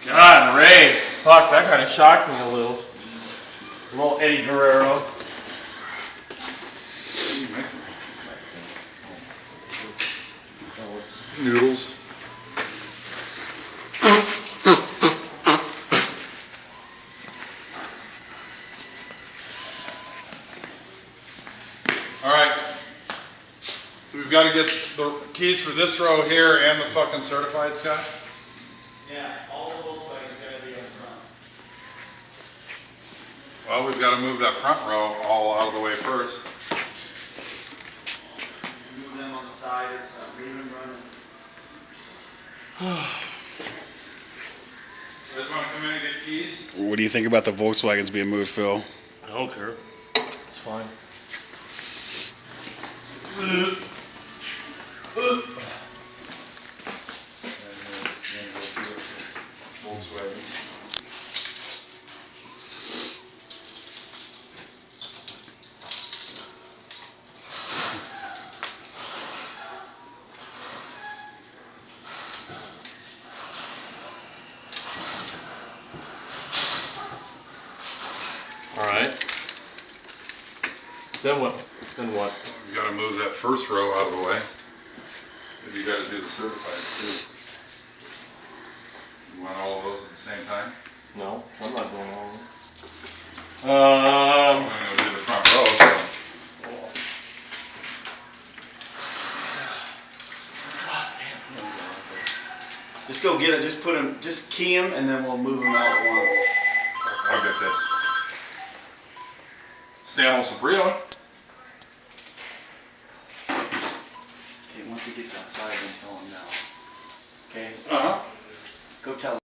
God, Ray. Fuck, that kind of shocked me a little. Little Eddie Guerrero. Noodles. All right. So we've got to get the keys for this row here and the fucking certified, Scott? Yeah, all the Volkswagen's gotta be up front. Well, we've got to move that front row all out of the way first. Move them on the side or something, leave them running. You guys want to come in and get keys? What do you think about the Volkswagens being moved, Phil? I don't care. It's fine. All right. Then what? Then what? You got to move that first row out of the way. And you got to do the certified too. You want all of those at the same time? No, I'm not doing all of them. I'm going to do the front row. So. Just go get it, just put them, just key them, and then we'll move them out at once. I'll get this. Stand on some breathing. Okay, once it gets outside, then tell them now. Okay? Uh-huh. Go tell